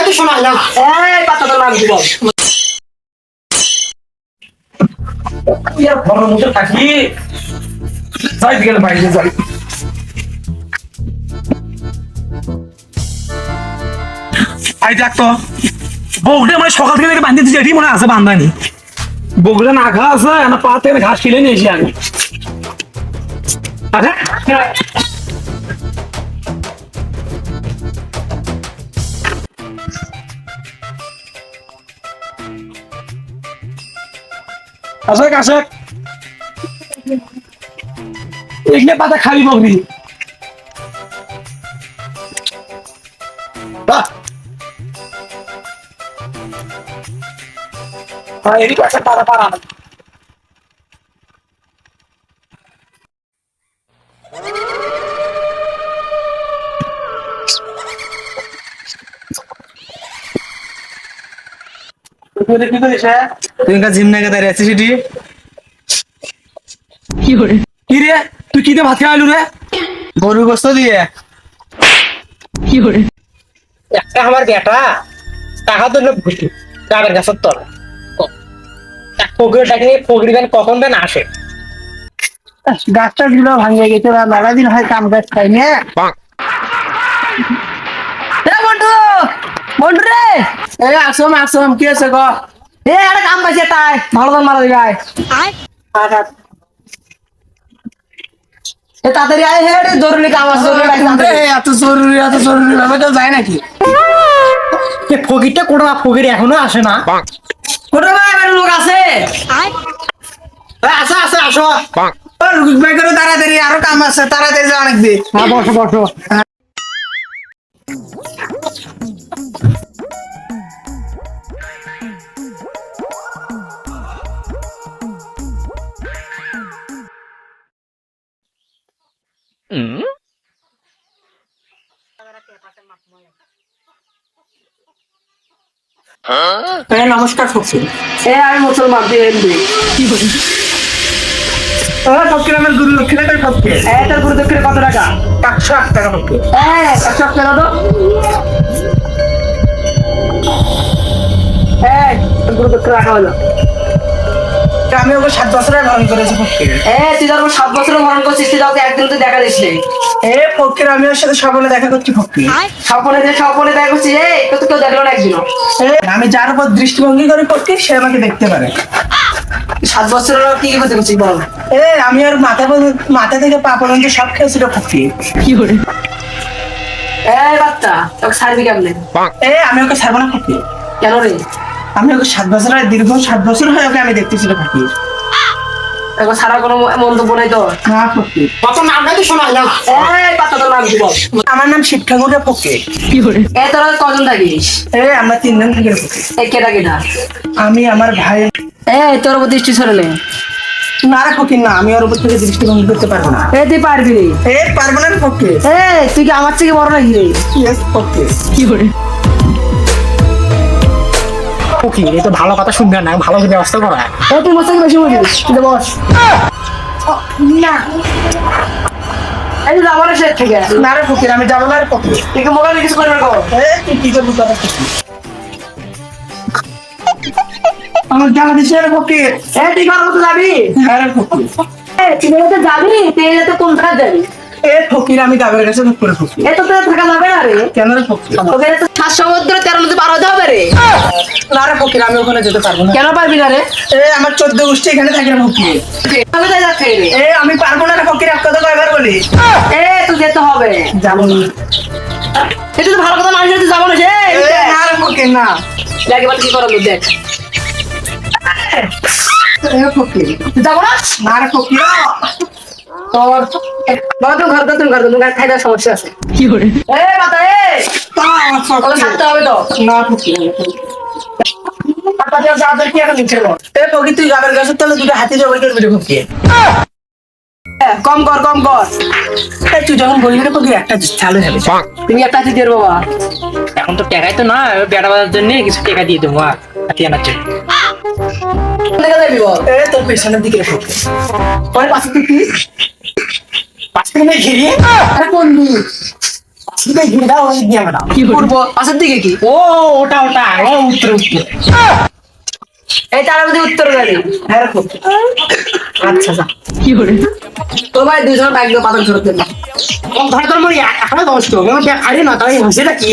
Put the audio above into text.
তো শোনাই না। এই পাতা তো নাম দিব। ইয়ার ঘরের মধ্যে থাকি যাই গেলে বাইরে যাই। আই দেখ তো বউটা মানে সকাল থেকে বাঁধতে দিচ্ছে এটি মনে আছে বান্ধানি বউটা না ঘা আছে না পা থেকে ঘাস কিনে নিয়ে এসে আমি আচ্ছা আশেক আশেক এগুলো পাতা খাবি বকরি এরই পাশে পাড়া পাড়া জিম না দাঁড়িয়ে আছিস সেটি কি রে তুই কি দিয়ে ভাত খাওয়ালু রে গরু গোস্ত দিয়ে একটা আমার বেটা টাকা তো লোক ঘুষি গ্রামের গাছের তলা ফকির ডাকিনি ফকির গান কখন দেন আসে গাছটা গুলো ভাঙিয়ে গেছে মেলা দিন হয় কাম কাজ খাই নিয়ে বন্ধু বন্ধু রে এই আসম আসম কি আছে গো একটা কাম পাইছে তাই ভালো দাম মারা দিবে তাড়াতাড়ি আয় হে জরুরি কাম আছে এত জরুরি ভাবে কেউ যায় নাকি ফকিরটা কোটা ফকির এখনো আসে না কোটা ভাই আমার লোক আছে আসো আসো আসো রুগিক ভাই করে তাড়াতাড়ি আরো কাম আছে তাড়াতাড়ি যাওয়া লাগবে বসো বসো নমস্কার ফকির আমি মুসলমান দিয়ে ফকির আমার গুরু লক্ষ্মী ফকির তোর গুরু দক্ষিণে কত টাকা 108 টাকা ফকির 100 টাকা তো গুরু দক্ষিণে রাখা হলো আমি ওকে 7 বছরের ভরণ করেছি ফকির তুই ধর 7 বছরের ভরণ করছিস তুই যাও একদিন তো দেখা দিস ফকির আমি ওর সাথে সকালে দেখা করছি ফকির স্বপনে দেখা করছিস তো কেউ দেখলো না একদিন আমি যার উপর দৃষ্টিভঙ্গি করে ফকির সে আমাকে দেখতে পারে 7 বছরের কি করতে করছিস বল আমি ওর মাথা থেকে পা পর্যন্ত সব খেয়েছিল ফকির বাচ্চা তোকে ছাড়বি কেমনে আমি ওকে ছাড়বো না ফকির কেন রে আমি ওকে 7 বছরের দীর্ঘ 7 বছর হয় ওকে আমি দেখতেছিল ফকির এখন ছাড়ার কোনো মন্তব্য নাই তো না ফকির কত নামটা তো শোনাই না বাচ্চা তোর নাম কি বল আমার নাম শিবঠাকুর ফকির তোরা কজন থাকিস আমরা 3 জন থাকি ফকির কেটা কেটা আমি আমার ভাই তোর উপর দৃষ্টি সরলে না রে ফকির না আমি ওর উপর থেকে দৃষ্টিভঙ্গি করতে পারবো না তুই পারবি রে পারবো না ফকির তুই কি আমার থেকে বড় নাকি রে ফকির ওকে এই তো ভালো কথা শুনবে না ভালো ব্যবস্থা করা তুই বসে বেশি বলিস তুই বস না এই যাবো না সে থেকে না রে ফকির আমি যাবো না রে ফকির তুই কি মোবাইলে কিছু করবে গো তুই কি করবি তোরা আমার জানা দিচ্ছে রে ফকির তুই কার মতো যাবি হ্যাঁ রে ফকির তুই তো যাবি তুই তো কোন জায়গা যাবি ফকির আমি দাবের কাছে করে ফকির তো থাকা যাবে না রে কেন রে ফকির তোকে তো 7 সমুদ্র 13 নদী পার হতে হবে রে না রে ফকির আমি ওখানে যেতে পারবো না কেন পারবি না রে আমার 14 গোষ্ঠী এখানে থাকে রে ফকির আমি তাই যাচ্ছি রে আমি পারবো না রে ফকির এক কথা কয়বার বলি তুই যেতে হবে যাবো না এটা তো ভালো কথা মানুষ তুই যাবো না সে না রে ফকির না লাগে বাদ কি করলো দেখ ফকির তুই যাবো না না রে ফকির তোর বাবা তুমি ঘর খাই দেওয়ার সমস্যা আছে মাতা থাকতে হবে তো না ফকির কি এখন নিচে ফকির তুই গাবের গাছের তলে দুটো হাতি দিয়ে ওই করবি রে ফকির কম কর তুই যখন বলবি রে ফকির একটা চালু হবে তুমি একটা হাতি দিয়ে বাবা এখন তো টাকাই তো না বেড়া বাজার জন্য কিছু টাকা দিয়ে দেবো হাতি আনার জন্য দেখা যাবি বল তোর পেছনের দিকে ফকির পরে পাশে তুই কি পাঁচ মিনিট ঘিরিয়ে আরে কোন দিক সিধা ঘুরে দাও ওই দিয়ে আমরা কি পূর্ব পাশের দিকে কি ও ওটা ওটা ও উত্তর উত্তর এই তার মধ্যে উত্তর গাড়ি হ্যাঁ রাখো আচ্ছা আচ্ছা তো ভাই দুজন ব্যাগ দিয়ে পাথর ছড়তে না ধরে তোর মরি এখনো দোষ তো আরে না তাই হসেটা কি